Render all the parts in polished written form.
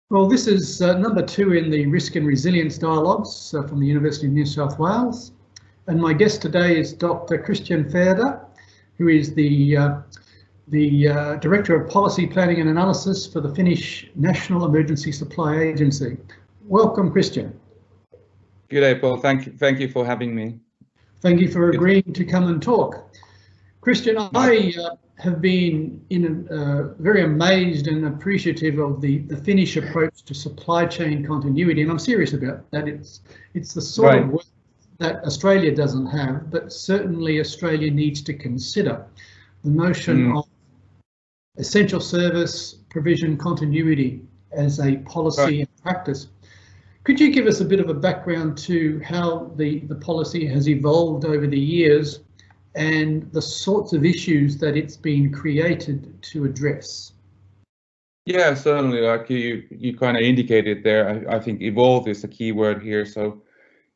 Well, this is number 2 in the Risk and Resilience Dialogues from the University of New South Wales. And my guest today is Dr. Christian Fjäder, who is the Director of Policy Planning and Analysis for the Finnish National Emergency Supply Agency. Welcome, Christian. Good day, Paul. Thank you for having me. Thank you for agreeing to come and talk. Christian, I have been very amazed and appreciative of the Finnish approach to supply chain continuity, and I'm serious about that. It's the sort of work that Australia doesn't have, but certainly Australia needs to consider the notion of essential service provision continuity as a policy and practice. Could you give us a bit of a background to how the policy has evolved over the years and the sorts of issues that it's been created to address? Yeah, certainly. Like you kind of indicated there, I think evolve is a key word here. So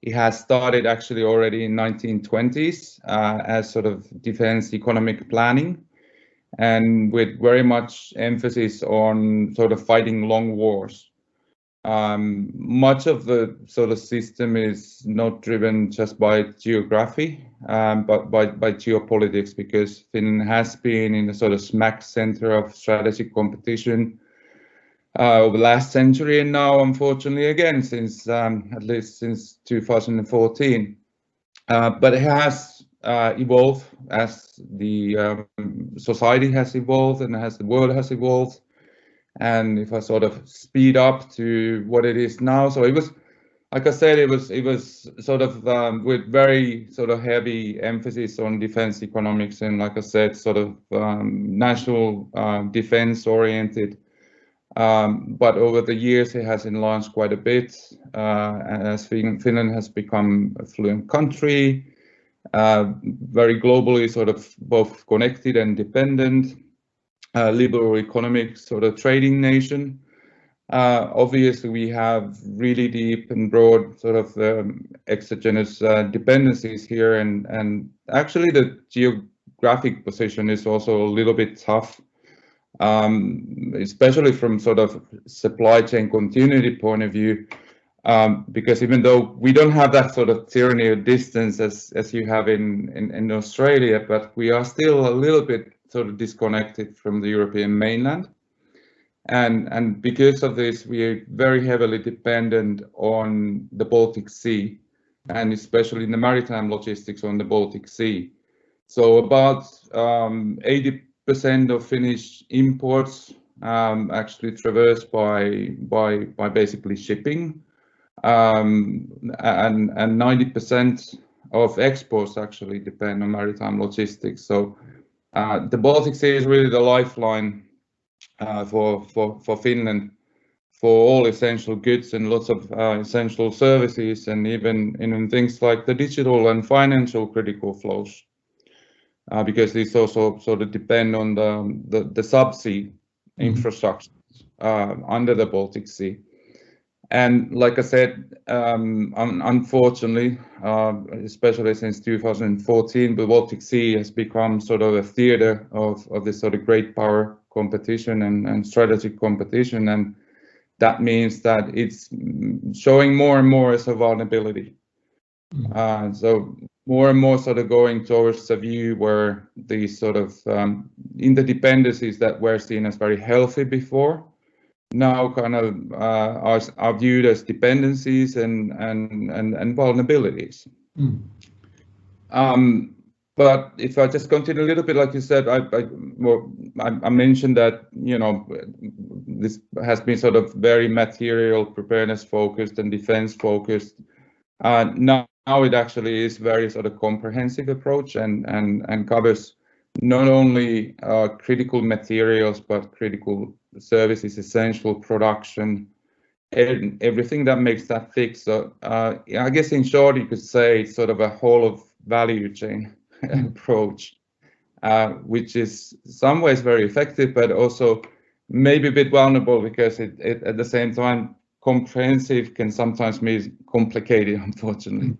it has started actually already in 1920s as sort of defense economic planning, and with very much emphasis on sort of fighting long wars. Much of the sort of system is not driven just by geography, but by geopolitics, because Finland has been in the sort of smack center of strategic competition over the last century, and now unfortunately again since at least since 2014. But it has evolved as the society has evolved and as the world has evolved. And if I sort of speed up to what it is now, so it was, like I said, it was sort of with very sort of heavy emphasis on defense economics, and like I said, sort of national defense oriented. But over the years, it has enlarged quite a bit, as Finland has become a fluent country, very globally sort of both connected and dependent. Liberal economic sort of trading nation. Obviously, we have really deep and broad sort of exogenous dependencies here, and actually the geographic position is also a little bit tough, especially from sort of supply chain continuity point of view, because even though we don't have that sort of tyranny of distance as you have in Australia, but we are still a little bit sort of disconnected from the European mainland, and because of this, we are very heavily dependent on the Baltic Sea, and especially in the maritime logistics on the Baltic Sea. So about 80% of Finnish imports actually traverse by basically shipping, and 90% of exports actually depend on maritime logistics. So the Baltic Sea is really the lifeline for Finland for all essential goods and lots of essential services, and even in things like the digital and financial critical flows, because these also sort of depend on the subsea infrastructure under the Baltic Sea. And like I said, unfortunately, especially since 2014, the Baltic Sea has become sort of a theater of this sort of great power competition and strategic competition, and that means that it's showing more and more as a vulnerability. So more and more sort of going towards a view where these sort of interdependencies that were seen as very healthy before now kind of are viewed as dependencies and vulnerabilities. But if I just continue a little bit, like you said, I mentioned that, you know, this has been sort of very material preparedness focused and defense focused. Now it actually is very sort of comprehensive approach and covers not only critical materials, but critical services, essential production, and everything that makes that fix. So I guess in short, you could say it's sort of a whole of value chain approach, which is some ways very effective, but also maybe a bit vulnerable, because it at the same time, comprehensive can sometimes mean complicated, unfortunately.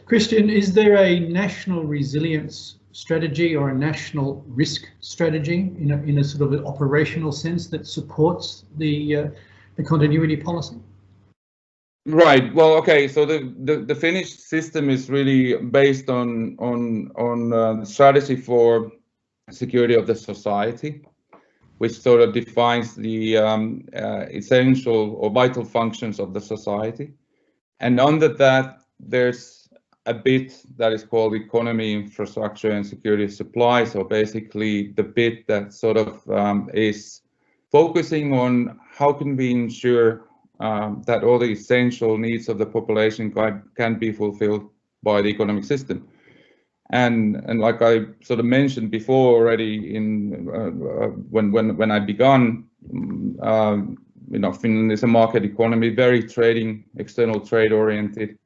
Christian, is there a national resilience strategy or a national risk strategy in a sort of an operational sense that supports the the continuity policy? Right. Well, okay. So the Finnish system is really based on strategy for security of the society, which sort of defines the essential or vital functions of the society. And under that, there's a bit that is called economy, infrastructure, and security supply. So basically, the bit that sort of is focusing on how can we ensure that all the essential needs of the population can be fulfilled by the economic system. And like I sort of mentioned before already, in when I began, Finland is a market economy, very external trade oriented,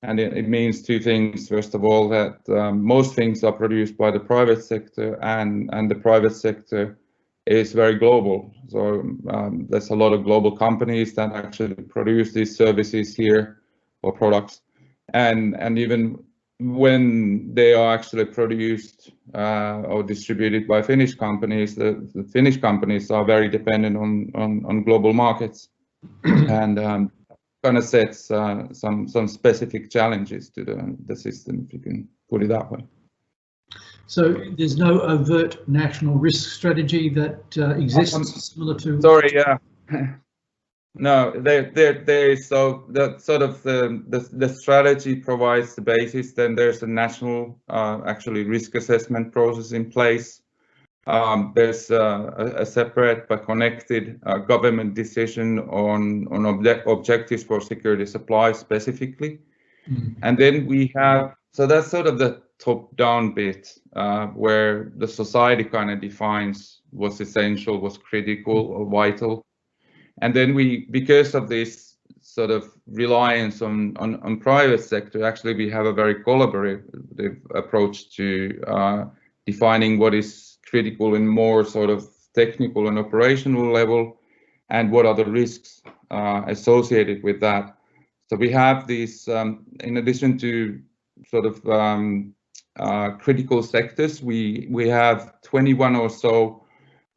and it means two things. First of all, that most things are produced by the private sector, and the private sector is very global. So there's a lot of global companies that actually produce these services here or products, and even when they are actually produced or distributed by Finnish companies, the Finnish companies are very dependent on global markets, and kind of sets some specific challenges to the system, if you can put it that way. So there's no overt national risk strategy that exists similar to. Sorry, yeah. No, there is. So that sort of the strategy provides the basis. Then there's a national actually risk assessment process in place. There's a separate but connected government decision on objectives for security supply specifically. And then we have, so that's sort of the top-down bit where the society kind of defines what's essential, what's critical or vital. And then we, because of this sort of reliance on private sector, actually we have a very collaborative approach to defining what is critical in more sort of technical and operational level, and what are the risks associated with that. So we have these, in addition to sort of critical sectors, we have 21 or so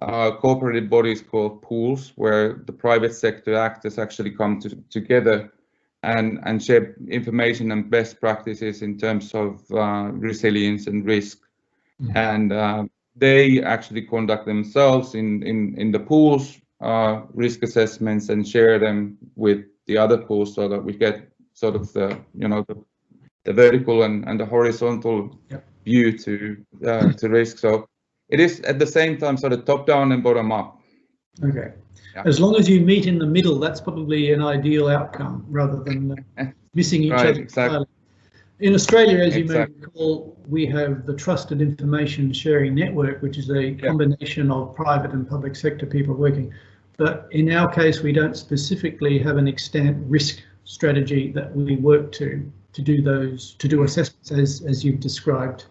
cooperative bodies called pools, where the private sector actors actually come together and share information and best practices in terms of resilience and risk. And they actually conduct themselves in the pools risk assessments and share them with the other pools, so that we get sort of the vertical and the horizontal view to risk. So it is at the same time sort of top down and bottom up. Okay. Yeah. As long as you meet in the middle, that's probably an ideal outcome rather than missing each other. Exactly. In Australia, as you may recall, we have the Trusted Information Sharing Network, which is a combination of private and public sector people working. But in our case, we don't specifically have an extant risk strategy that we work to do assessments as you've described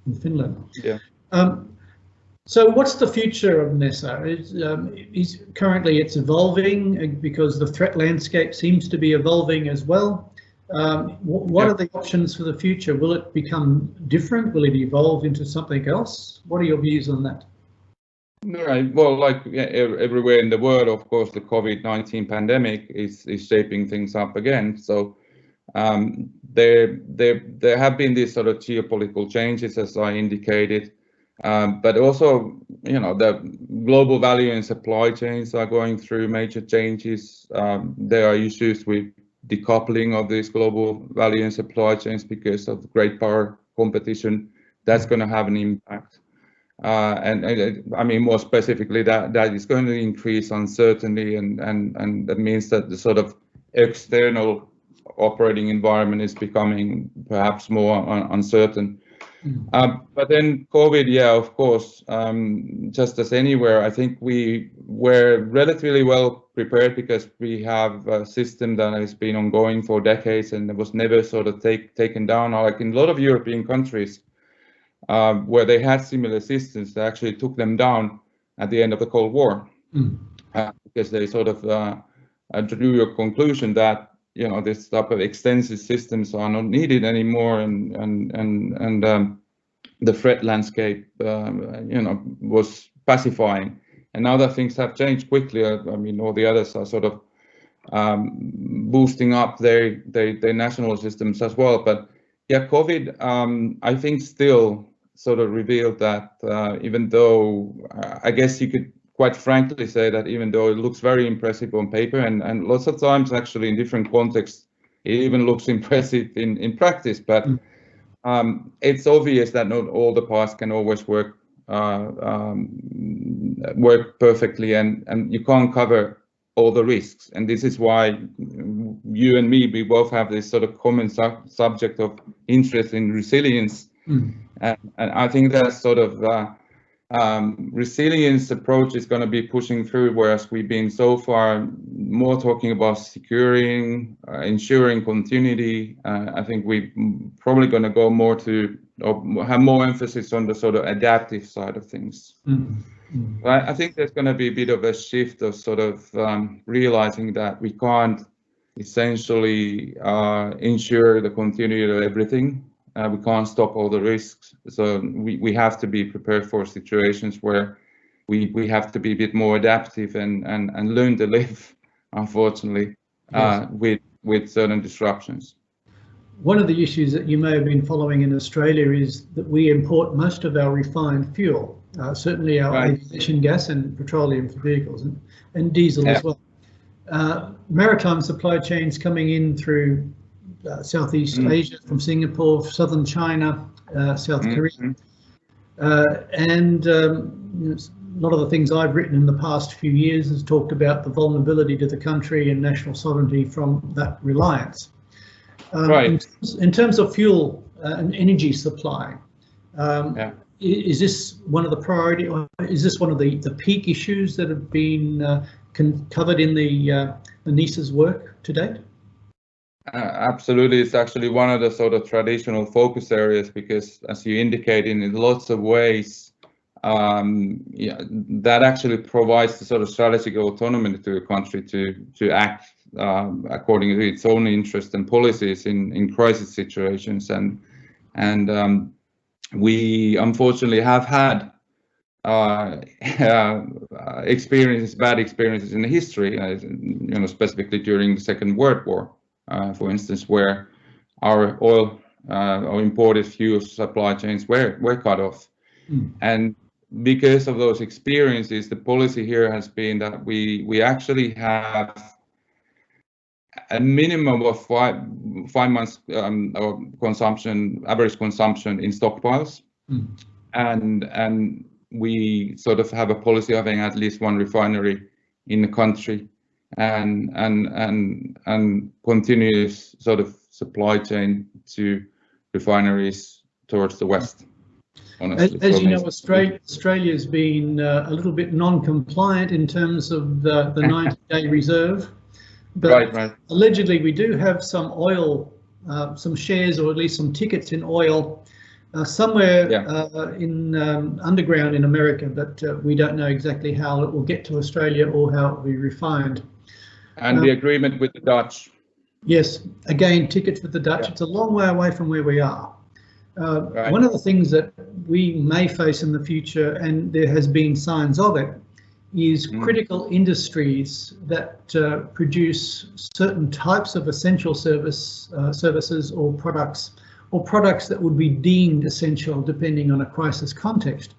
in Finland. Yeah. So what's the future of NESA? Currently it's evolving because the threat landscape seems to be evolving as well. What are the options for the future? Will it become different? Will it evolve into something else? What are your views on that? Right. Well, like everywhere in the world, of course, the COVID-19 pandemic is shaping things up again. So there have been these sort of geopolitical changes, as I indicated. But also, the global value and supply chains are going through major changes. There are issues with decoupling of these global value and supply chains because of great power competition. That's going to have an impact. And I mean, more specifically, that is going to increase uncertainty, and that means that the sort of external operating environment is becoming perhaps more uncertain. But then COVID, of course, just as anywhere, I think we were relatively well prepared because we have a system that has been ongoing for decades and it was never sort of taken down. Like in a lot of European countries where they had similar systems, they actually took them down at the end of the Cold War because they sort of drew a conclusion that this type of extensive systems are not needed anymore, and the threat landscape was pacifying. And now that things have changed quickly, I mean, all the others are sort of boosting up their national systems as well. But yeah, COVID, I think still sort of revealed that even though I guess you could quite frankly say that even though it looks very impressive on paper and lots of times actually in different contexts, it even looks impressive in practice, but it's obvious that not all the parts can always work perfectly, and you can't cover all the risks. And this is why you and me, we both have this sort of common subject of interest in resilience. And I think that sort of resilience approach is going to be pushing through, whereas we've been so far more talking about securing, ensuring continuity. I think we're probably going to go more to, or have more emphasis on the sort of adaptive side of things. I think there's going to be a bit of a shift of sort of realizing that we can't essentially ensure the continuity of everything. We can't stop all the risks, so we have to be prepared for situations where we have to be a bit more adaptive and learn to live, unfortunately, yes, with certain disruptions. One of the issues that you may have been following in Australia is that we import most of our refined fuel, certainly our aviation gas and petroleum for vehicles, and diesel as well. Maritime supply chains coming in through Southeast Asia, from Singapore, southern China, South Korea, and a lot of the things I've written in the past few years has talked about the vulnerability to the country and national sovereignty from that reliance. In terms of fuel and energy supply, is this one of the priority, or is this one of the peak issues that have been covered in the NESA's work to date? Absolutely, it's actually one of the sort of traditional focus areas, because as you indicate, in lots of ways, that actually provides the sort of strategic autonomy to a country to act according to its own interests and policies in crisis situations. And we unfortunately have had bad experiences in the history, specifically during the Second World War. For instance, where our oil or imported fuel supply chains were cut off. And because of those experiences, the policy here has been that we actually have a minimum of five months of consumption, average consumption in stockpiles, and we sort of have a policy of having at least one refinery in the country, and continuous sort of supply chain to refineries towards the west. Honestly, as you know, Australia's been a little bit non-compliant in terms of the 90-day reserve, but allegedly we do have some oil, some shares, or at least some tickets in oil somewhere in underground in America, but we don't know exactly how it will get to Australia or how it will be refined. And the agreement with the Dutch. Yes, again, tickets with the Dutch. It's a long way away from where we are. One of the things that we may face in the future, and there has been signs of it, is critical industries that produce certain types of essential services or products that would be deemed essential depending on a crisis context.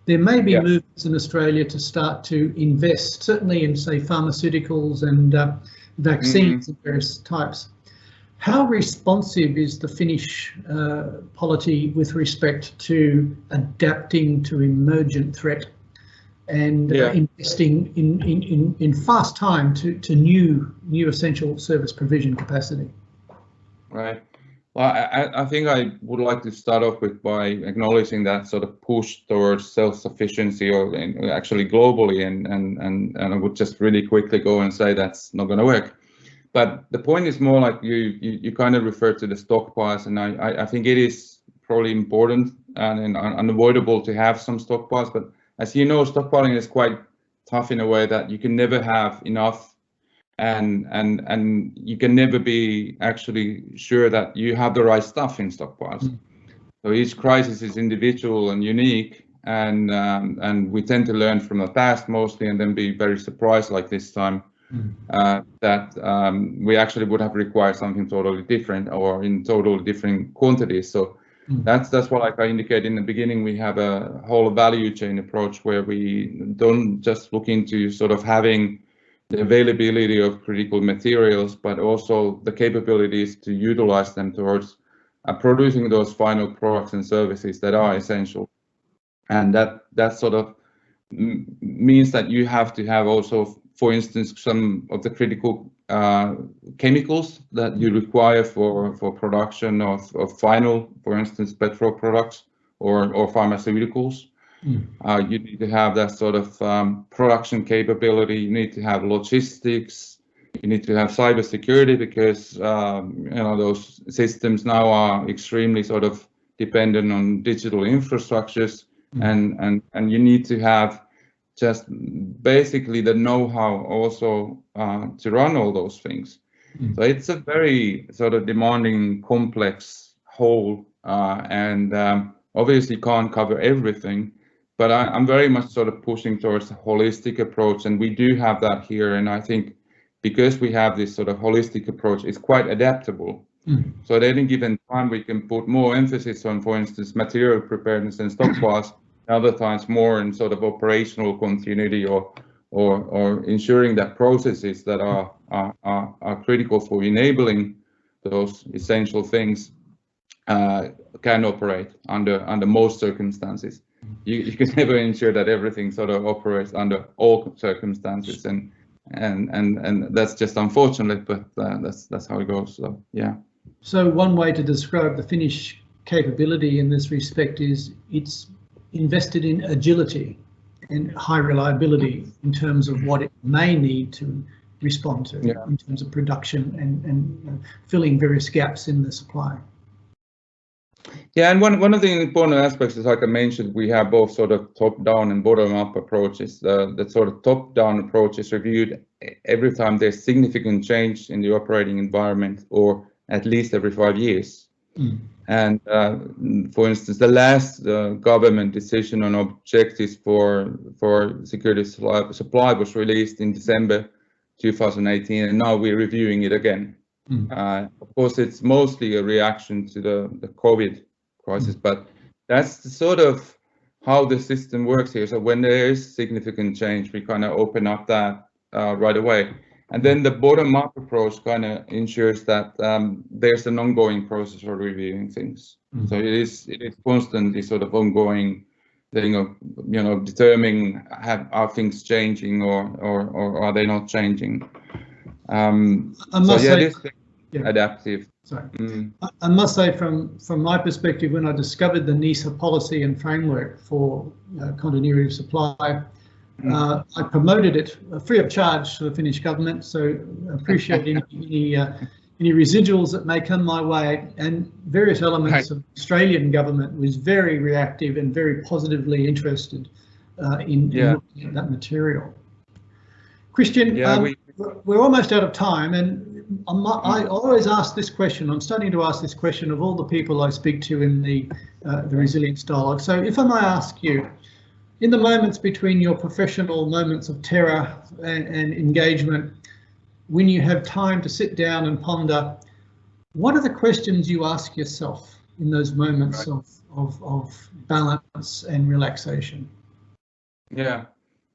There may be movements in Australia to start to invest, certainly in, say, pharmaceuticals and vaccines of various types. How responsive is the Finnish polity with respect to adapting to emergent threat and investing in fast time to new essential service provision capacity? Right. Well, I think I would like to start off by acknowledging that sort of push towards self-sufficiency, or actually globally, and I would just really quickly go and say that's not going to work. But the point is more like you kind of refer to the stockpiles, and I think it is probably important and unavoidable to have some stockpiles. But as you know, stockpiling is quite tough in a way that you can never have enough. And you can never be actually sure that you have the right stuff in stockpiles. So each crisis is individual and unique, and we tend to learn from the past mostly, and then be very surprised like this time that we actually would have required something totally different or in totally different quantities. So that's what, like I indicated in the beginning, we have a whole value chain approach where we don't just look into sort of having the availability of critical materials, but also the capabilities to utilize them towards producing those final products and services that are essential. And that sort of means that you have to have also, for instance, some of the critical chemicals that you require for production of final, for instance, petrol products or pharmaceuticals. You need to have that sort of production capability. You need to have logistics. You need to have cybersecurity because those systems now are extremely sort of dependent on digital infrastructures, and you need to have just basically the know-how also to run all those things. So it's a very sort of demanding, complex whole, and obviously can't cover everything. But I'm very much sort of pushing towards a holistic approach, and we do have that here. And I think because we have this sort of holistic approach, it's quite adaptable. So at any given time, we can put more emphasis on, for instance, material preparedness and stockpiles. Other times more in sort of operational continuity or ensuring that processes that are critical for enabling those essential things can operate under most circumstances. You can never ensure that everything sort of operates under all circumstances, and that's just unfortunate, but that's how it goes. So yeah. So one way to describe the Finnish capability in this respect is it's invested in agility and high reliability in terms of what it may need to respond to in terms of production and filling various gaps in the supply. Yeah, and one of the important aspects is, like I mentioned, we have both sort of top-down and bottom-up approaches. The sort of top-down approach is reviewed every time there's significant change in the operating environment, or at least every 5 years. And for instance, the last government decision on objectives for security supply was released in December 2018, and now we're reviewing it again. Of course, it's mostly a reaction to the COVID crisis, but that's the sort of how the system works here. So when there is significant change, we kind of open up that right away. And then the bottom-up approach kind of ensures that there's an ongoing process for reviewing things. So it is constantly sort of ongoing thing of determining are things changing or are they not changing. It is adaptive. Sorry. I must say, from my perspective, when I discovered the NESA policy and framework for continuity of supply, I promoted it free of charge to the Finnish government, so appreciate any residuals that may come my way. And various elements of the Australian government was very reactive and very positively interested in looking at that material. Christian, we're almost out of time, and I always ask this question. I'm starting to ask this question of all the people I speak to in the resilience dialogue. So if I may ask you, in the moments between your professional moments of terror and engagement, when you have time to sit down and ponder, what are the questions you ask yourself in those moments of balance and relaxation? Yeah,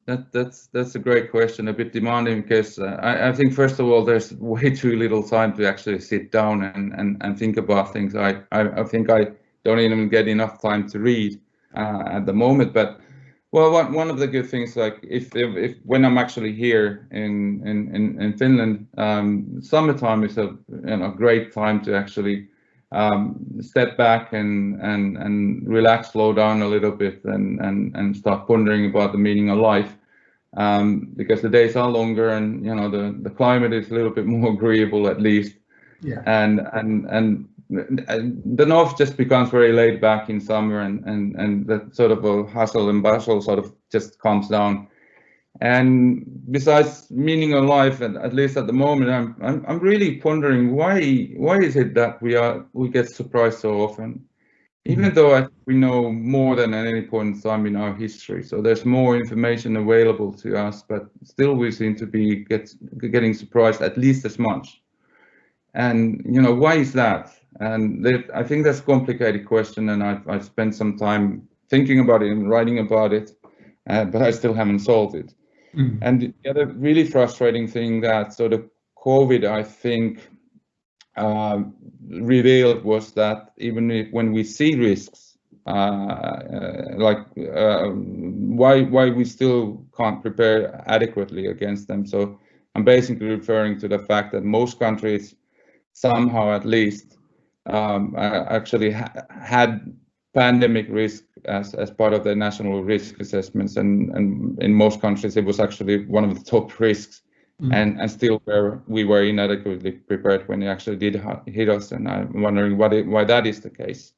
that's a great question, a bit demanding, because I think first of all, there's way too little time to actually sit down and think about things. I think I don't even get enough time to read at the moment, but well, one of the good things, like if when I'm actually here in Finland, summertime is a great time to actually step back and relax, slow down a little bit, and start pondering about the meaning of life, because the days are longer, and the climate is a little bit more agreeable, at least. Yeah. And the north just becomes very laid back in summer, and that sort of a hustle and bustle sort of just calms down. And besides meaning of life, and at least at the moment, I'm really pondering why is it that we get surprised so often. even though we know more than at any point in time in our history. So there's more information available to us, but still we seem to be getting surprised at least as much. And why is that? And I think that's a complicated question, and I've spent some time thinking about it and writing about it, but I still haven't solved it. And the other really frustrating thing that sort of COVID, I think, revealed was that even when we see risks, why we still can't prepare adequately against them. So I'm basically referring to the fact that most countries, somehow at least, actually had pandemic risk as part of their national risk assessments, and in most countries it was actually one of the top risks. And still we were inadequately prepared when it actually did hit us, and I'm wondering why that is the case.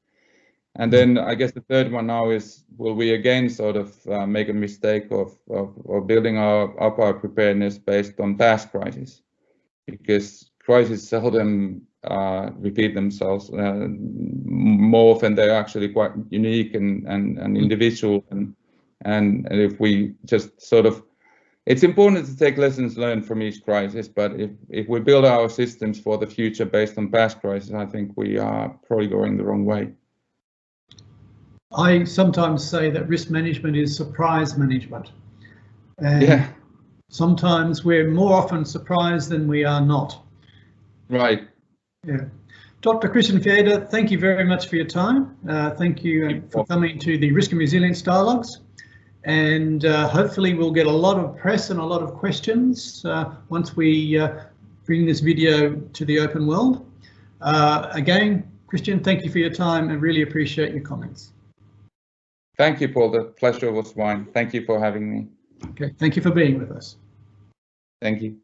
And then I guess the third one now is, will we again sort of make a mistake of building up our preparedness based on past crises? Because crises seldom repeat themselves. More often they're actually quite unique and individual, and if we just sort of, it's important to take lessons learned from each crisis, but if we build our systems for the future based on past crises, I think we are probably going the wrong way. I sometimes say that risk management is surprise management. And sometimes we're more often surprised than we are not. Right. Yeah. Dr. Christian Fjäder, thank you very much for your time. Thank you for coming to the Risk and Resilience Dialogues. And hopefully we'll get a lot of press and a lot of questions once we bring this video to the open world. Again, Christian, thank you for your time and really appreciate your comments. Thank you, Paul. The pleasure was mine. Thank you for having me. Okay, thank you for being with us. Thank you.